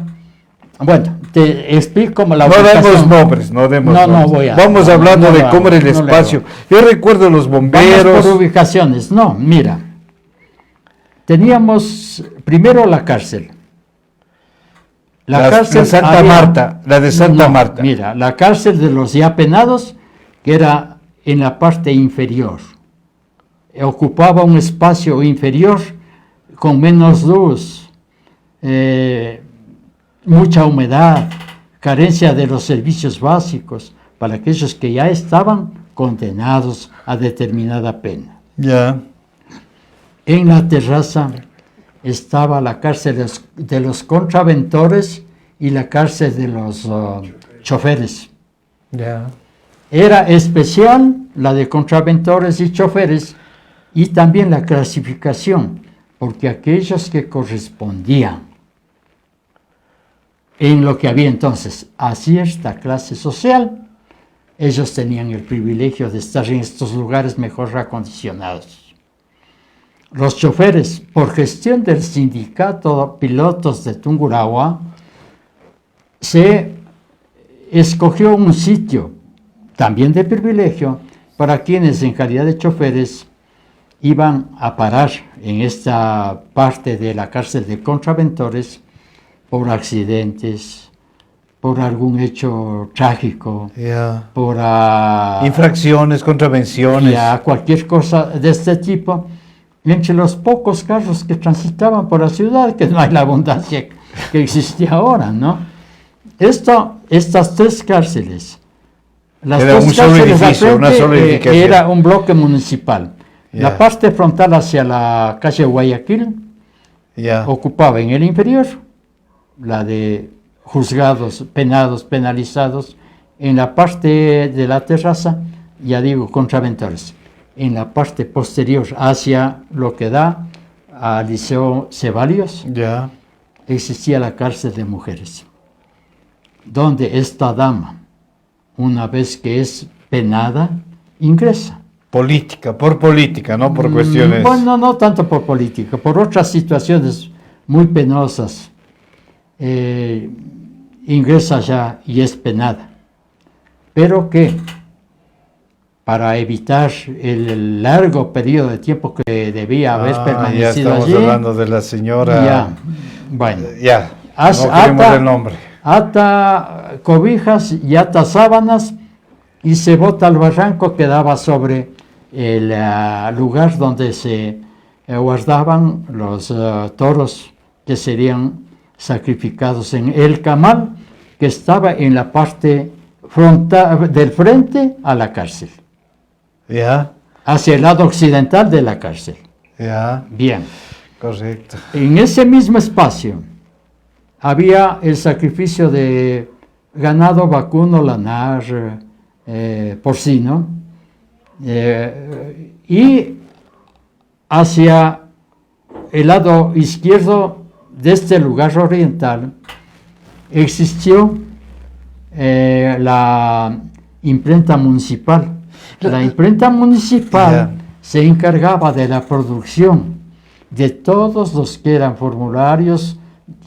bueno, te explico como la No ubicación. demos nombres, no demos No, nombres. voy a. Vamos hablando no de lo cómo hago, era el no lo espacio. hago. Yo recuerdo los Vamos bomberos. por ubicaciones. No, mira. Teníamos primero la cárcel. La Santa Marta, la de Santa Marta. Mira, la cárcel de los ya penados, que era en la parte inferior. Ocupaba un espacio inferior con menos luz, mucha humedad, carencia de los servicios básicos para aquellos que ya estaban condenados a determinada pena. Ya. En la terraza estaba la cárcel de los contraventores y la cárcel de los choferes. Ya. Era especial la de contraventores y choferes y también la clasificación, porque aquellos que correspondían en lo que había entonces a cierta clase social, ellos tenían el privilegio de estar en estos lugares mejor acondicionados. Los choferes, por gestión del sindicato pilotos de Tungurahua, se escogió un sitio, también de privilegio, para quienes en calidad de choferes iban a parar en esta parte de la cárcel de contraventores por accidentes, por algún hecho trágico, Ya. por Infracciones, contravenciones. ya, cualquier cosa de este tipo. Entre los pocos carros que transitaban por la ciudad, que no hay la abundancia que existía ahora, ¿no? Estas tres cárceles, las Era dos un solo cárceles al edificio, una frente, sola edificación. era un bloque municipal. Ya. La parte frontal hacia la calle Guayaquil Ya. ocupaba en el inferior la de juzgados, penados, penalizados. En la parte de la terraza, ya digo, contraventores. En la parte posterior, hacia lo que da al Liceo Ceballos, Ya. existía la cárcel de mujeres, donde esta dama, una vez que es penada, ingresa. Política, por política, no por cuestiones. Bueno, no tanto por política, por otras situaciones muy penosas. Ingresa ya y es penada. Pero que para evitar el largo periodo de tiempo que debía haber Ya permanecido estamos allí, hablando de la señora. ya, bueno, Ya. Haz- No queremos ata- el nombre. ata cobijas y ata sábanas y se bota al barranco que daba sobre el lugar donde se guardaban los toros que serían sacrificados en el camal que estaba en la parte frontal del frente a la cárcel, Ya. hacia el lado occidental de la cárcel. Ya. Bien. Correcto. En ese mismo espacio había el sacrificio de ganado vacuno, lanar, porcino, y hacia el lado izquierdo de este lugar oriental existió la imprenta municipal. La imprenta municipal se encargaba de la producción de todos los que eran formularios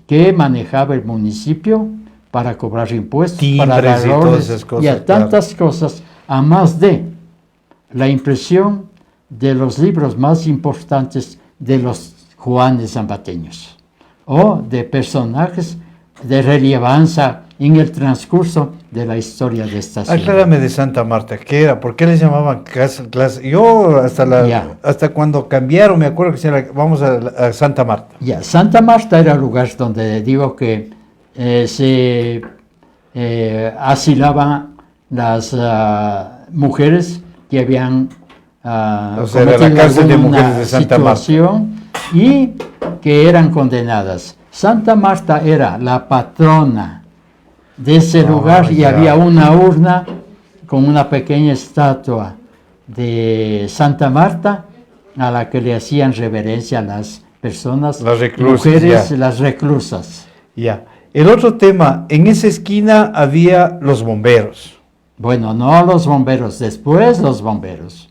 que manejaba el municipio para cobrar impuestos, para Timbres dar y todas órdenes, esas cosas, y a tantas cosas, a más de la impresión de los libros más importantes de los Juanes zambateños o de personajes de relevancia en el transcurso de la historia de esta ciudad. Aclárame de Santa Marta, ¿qué era? ¿Por qué les llamaban clase? Yo Ya. hasta cuando cambiaron, me acuerdo que era, vamos a Santa Marta. Ya, Santa Marta era el lugar donde digo que se asilaban las mujeres que habían O sea, era la cárcel de alguna mujeres de Santa Marta. situación y que eran condenadas. Santa Marta era la patrona de ese lugar y ya. había una urna con una pequeña estatua de Santa Marta a la que le hacían reverencia a las personas, Las reclusas, mujeres, ya. las reclusas. Ya. El otro tema, en esa esquina había los bomberos. Bueno, no los bomberos, después los bomberos.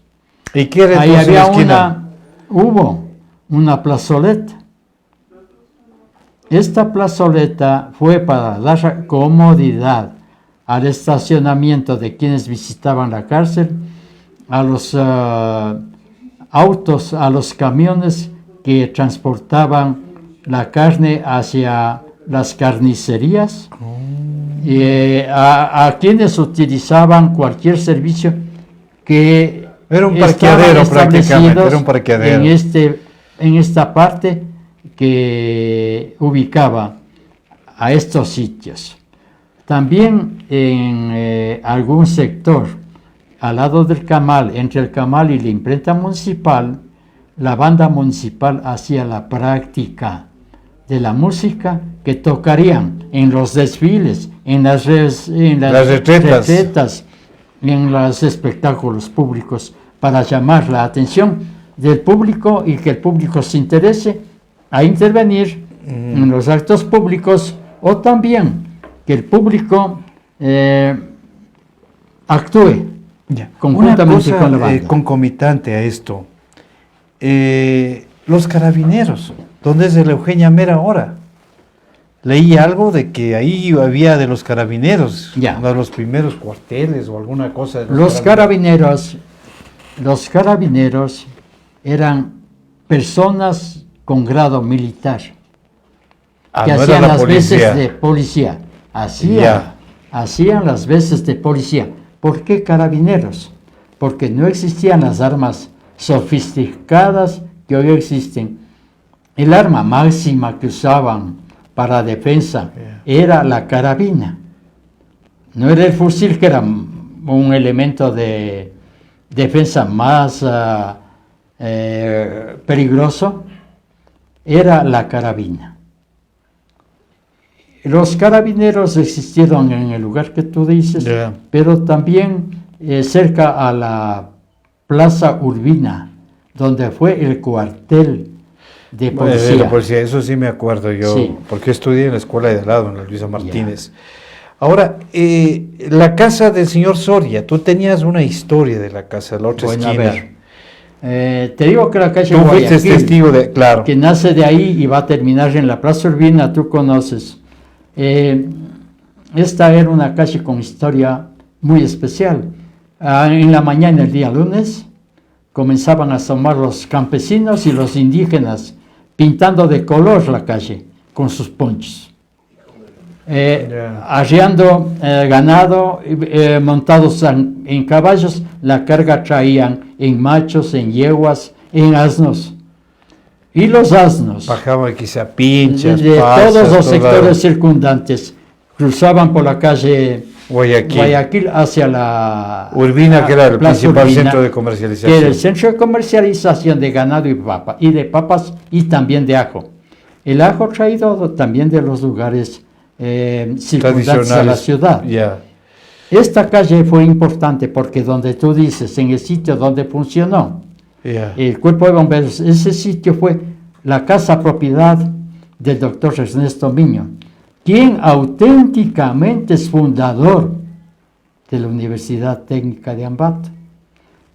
¿Y qué era Ahí entonces la había esquina? hubo una plazoleta. Esta plazoleta fue para dar comodidad al estacionamiento de quienes visitaban la cárcel, a los autos, a los camiones que transportaban la carne hacia las carnicerías, y, a quienes utilizaban cualquier servicio que Era un estaban parqueadero prácticamente, establecidos era un parqueadero. en esta parte que ubicaba a estos sitios. También en algún sector, al lado del Camal, entre el Camal y la imprenta municipal, la banda municipal hacía la práctica de la música que tocarían en los desfiles, en las retretas, en los espectáculos públicos, para llamar la atención del público y que el público se interese a intervenir en los actos públicos, o también que el público actúe conjuntamente Una cosa con la banda. concomitante a esto. Los carabineros, ¿dónde es el Eugenia Mera ahora? Leí algo de que ahí había de los carabineros, Ya. uno de los primeros cuarteles o alguna cosa de Los carabineros eran personas con grado militar que no era hacían la las policía. veces de policía. Ya. Hacían las veces de policía. ¿Por qué carabineros? Porque no existían las armas sofisticadas que hoy existen. El arma máxima que usaban para defensa era la carabina. No era el fusil, que era un elemento de defensa más peligroso, era la carabina. Los carabineros existieron en el lugar que tú dices, Ya. pero también cerca a la Plaza Urbina, donde fue el cuartel de policía. La policía, eso sí me acuerdo yo, Sí. porque estudié en la escuela de al lado, en la Luisa Martínez. Ahora, la casa del señor Soria, tú tenías una historia de la casa, de la otra Bueno, a esquina. ver, te digo que la calle Tú fuiste Guayaquil, testigo de, claro. que nace de ahí y va a terminar en la Plaza Urbina, tú conoces. Esta era una calle con historia muy especial. En la mañana, el día lunes, comenzaban a asomar los campesinos y los indígenas, pintando de color la calle con sus ponchos. Arriando ganado, montados en caballos, la carga traían en machos, en yeguas, en asnos. Y los asnos, Bajaban quizá pinchas, de pasas, todos los todo sectores circundantes, cruzaban por la calle Guayaquil. hacia la Urbina, que era el Plaza principal Urbina, centro de que comercialización. era el centro de comercialización de ganado y de papas y también de ajo. El ajo traído también de los lugares circundantes a la Tradicionales. ciudad. Ya. Esta calle fue importante porque donde tú dices, en el sitio donde funcionó Ya. el cuerpo de bomberos, ese sitio fue la casa propiedad del doctor Ernesto Miño, quien auténticamente es fundador de la Universidad Técnica de Ambato.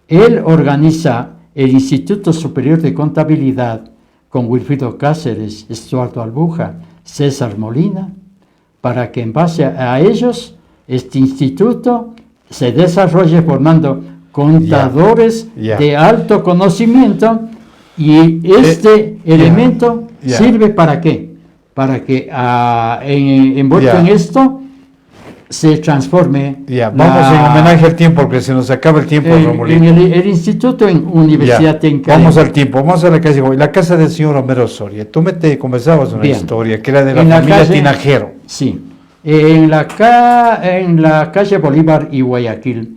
Él organiza el Instituto Superior de Contabilidad con Wilfrido Cáceres, Estuardo Albuja, César Molina, para que en base a ellos este instituto se desarrolle formando contadores Ya. de alto conocimiento, y este elemento Ya. sirve ¿para qué? Para que envuelto Ya. en esto se transforme Ya. Vamos en homenaje al tiempo, porque se nos acaba el tiempo, en Romolino. el instituto en Universidad Ya. Técnica. Vamos al tiempo, vamos a la calle, la casa del señor Romero Soria. Tú me te conversabas una Bien. historia que era de la En la familia calle- Tinajero. Sí. En la calle Bolívar y Guayaquil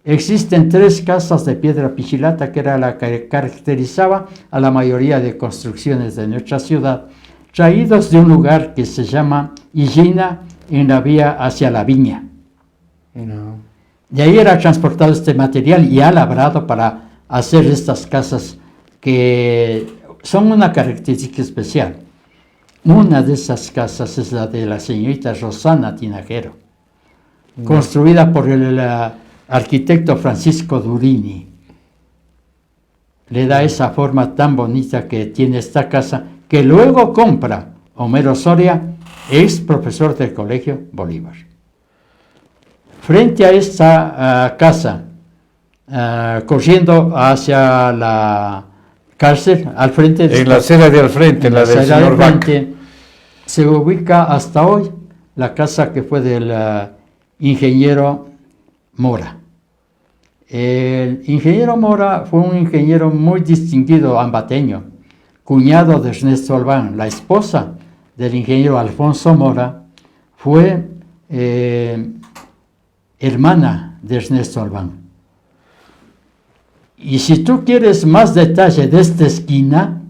existen 3 casas de piedra pichilata, que era la que caracterizaba a la mayoría de construcciones de nuestra ciudad, traídos de un lugar que se llama Illina, en la vía hacia la viña. No. De ahí era transportado este material ya labrado para hacer estas casas, que son una característica especial. Una de esas casas es la de la señorita Rosana Tinajero, construida por el arquitecto Francisco Durini. Le da esa forma tan bonita que tiene esta casa, que luego compra Homero Soria, ex profesor del Colegio Bolívar. Frente a esta casa, corriendo hacia la cárcel, al frente de En la acera de al frente, la del señor Vaca. Se ubica hasta hoy la casa que fue del ingeniero Mora. El ingeniero Mora fue un ingeniero muy distinguido ambateño, cuñado de Ernesto Albán. La esposa del ingeniero Alfonso Mora fue hermana de Ernesto Albán. Y si tú quieres más detalle de esta esquina,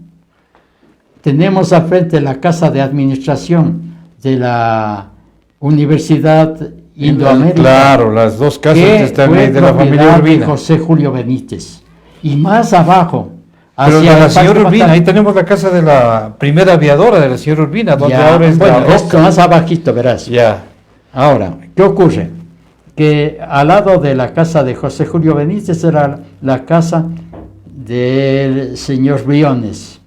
tenemos al frente la casa de administración de la Universidad Indoamérica. Claro, las dos casas que están ahí de la familia Urbina. De José Julio Benítez. Y más abajo, pero de la señora Urbina, ahí tenemos la casa de la primera aviadora de la señora Urbina, donde ya, ahora es bueno, la Roca. esto más abajito, verás. Ya. Ahora, ¿qué ocurre? Que al lado de la casa de José Julio Benítez era la casa del señor Briones.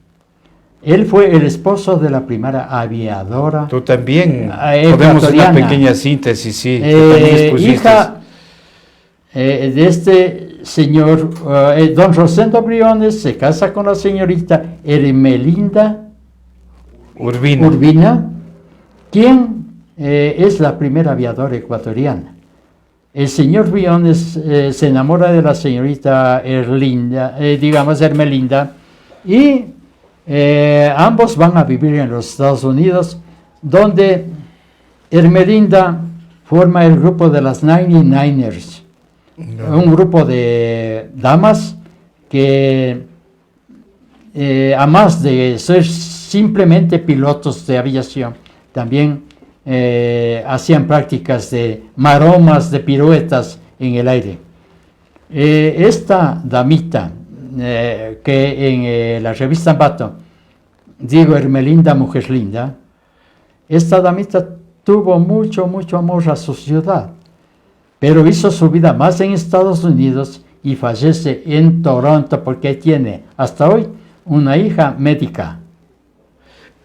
Él fue el esposo de la primera aviadora. Tú también. Podemos hacer una pequeña síntesis, sí. Hija de este señor, don Rosendo Briones, se casa con la señorita Hermelinda Urbina, quien es la primera aviadora ecuatoriana. El señor Briones se enamora de la señorita Hermelinda, y ambos van a vivir en los Estados Unidos, donde Hermelinda forma el grupo de las 99ers, un grupo de damas que, a más de ser simplemente pilotos de aviación, también hacían prácticas de maromas, de piruetas en el aire. Esta damita, que en la revista Ambato digo Hermelinda Mujer Linda, esta damita tuvo mucho amor a su ciudad, pero hizo su vida más en Estados Unidos y fallece en Toronto porque tiene hasta hoy una hija médica.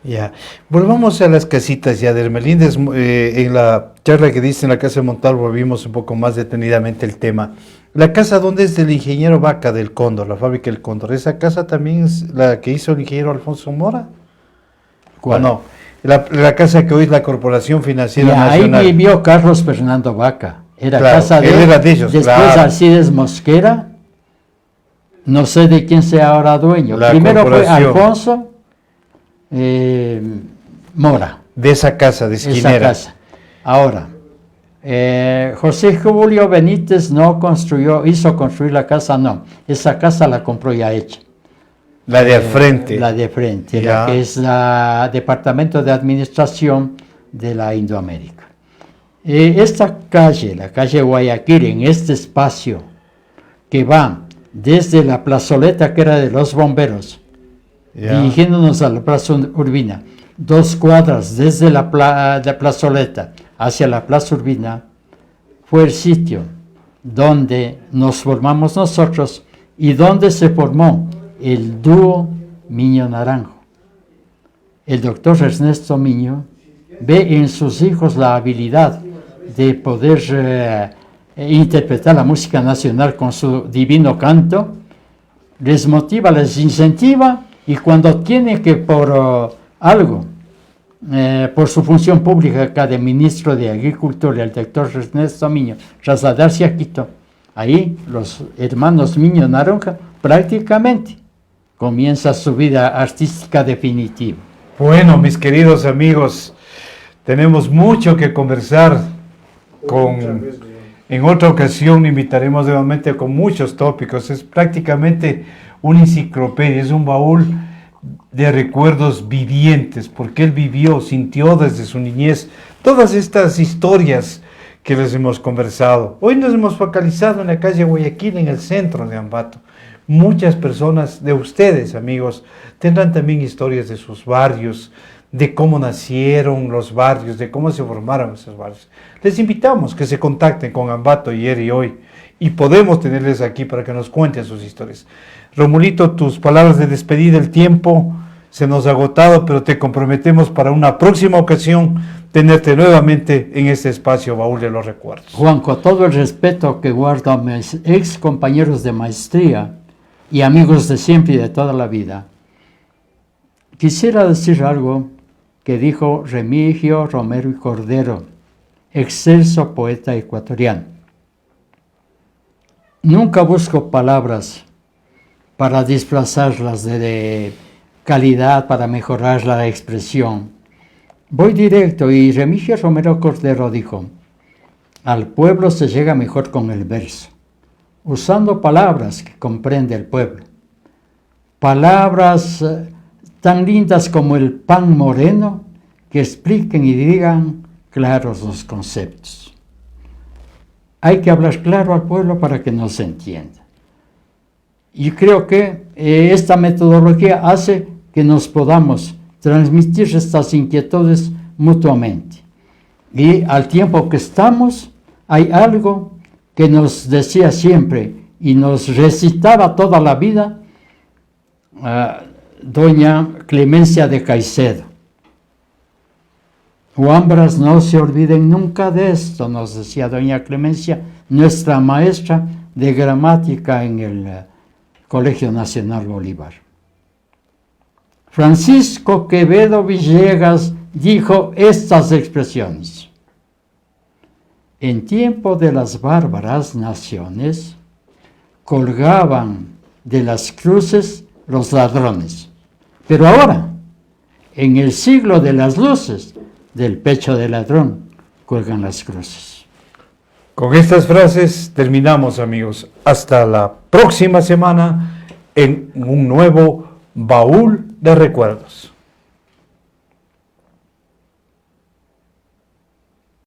Ya, volvamos a las casitas ya de Hermelinda. En la charla que diste en la casa de Montalvo vimos un poco más detenidamente el tema. La casa donde es del ingeniero Vaca del Cóndor, la fábrica del Cóndor, ¿esa casa también es la que hizo el ingeniero Alfonso Mora? ¿Cuál? ¿O no? La casa que hoy es la Corporación Financiera Nacional. Ahí vivió Carlos Fernando Vaca, era claro, casa de, él era de ellos. Después claro. Alcides Mosquera, no sé de quién sea ahora dueño. La Primero fue corporación. Alfonso Mora. De esa casa, de esquinera. Esa casa. Ahora, José Julio Benítez no hizo construir la casa, no. Esa casa la compró ya hecha. La de al frente. La de frente, ya. la que es la Departamento de Administración de la Indoamérica. Esta calle, la calle Guayaquil, en este espacio que va desde la plazoleta que era de los bomberos, ya. dirigiéndonos a la Plaza Urbina, 2 cuadras desde la plazoleta hacia la Plaza Urbina, fue el sitio donde nos formamos nosotros y donde se formó el dúo Miño Naranjo. El doctor Ernesto Miño ve en sus hijos la habilidad de poder interpretar la música nacional con su divino canto, les motiva, les incentiva, y cuando tiene que por algo, por su función pública acá de ministro de Agricultura, el doctor Ernesto Miño, trasladarse a Quito, ahí los hermanos Miño Naranja prácticamente comienza su vida artística definitiva. Bueno, mis queridos amigos, tenemos mucho que conversar. En otra ocasión invitaremos nuevamente con muchos tópicos. Es prácticamente una enciclopedia, es un baúl de recuerdos vivientes, porque él vivió, sintió desde su niñez todas estas historias que les hemos conversado. Hoy nos hemos focalizado en la calle Guayaquil, en el centro de Ambato. Muchas personas de ustedes, amigos, tendrán también historias de sus barrios, de cómo nacieron los barrios, de cómo se formaron esos barrios. Les invitamos que se contacten con Ambato ayer y hoy, y podemos tenerles aquí para que nos cuenten sus historias. Romulito, tus palabras de despedida, el tiempo se nos ha agotado, pero te comprometemos para una próxima ocasión tenerte nuevamente en este espacio Baúl de los Recuerdos. Juan, con todo el respeto que guardo a mis ex compañeros de maestría y amigos de siempre y de toda la vida, quisiera decir algo que dijo Remigio Romero y Cordero, excelso poeta ecuatoriano. Nunca busco palabras para disfrazarlas de calidad, para mejorar la expresión. Voy directo, y Remigio Romero Cordero dijo: al pueblo se llega mejor con el verso, usando palabras que comprende el pueblo. Palabras tan lindas como el pan moreno, que expliquen y digan claros los conceptos. Hay que hablar claro al pueblo para que nos entienda. Y creo que esta metodología hace que nos podamos transmitir estas inquietudes mutuamente. Y al tiempo que estamos, hay algo que nos decía siempre y nos recitaba toda la vida doña Clemencia de Caicedo. Huambras, no se olviden nunca de esto, nos decía doña Clemencia, nuestra maestra de gramática en el Colegio Nacional Bolívar. Francisco Quevedo Villegas dijo estas expresiones: en tiempo de las bárbaras naciones, colgaban de las cruces los ladrones, pero ahora, en el siglo de las luces, del pecho del ladrón cuelgan las cruces. Con estas frases terminamos, amigos. Hasta la próxima semana en un nuevo Baúl de Recuerdos.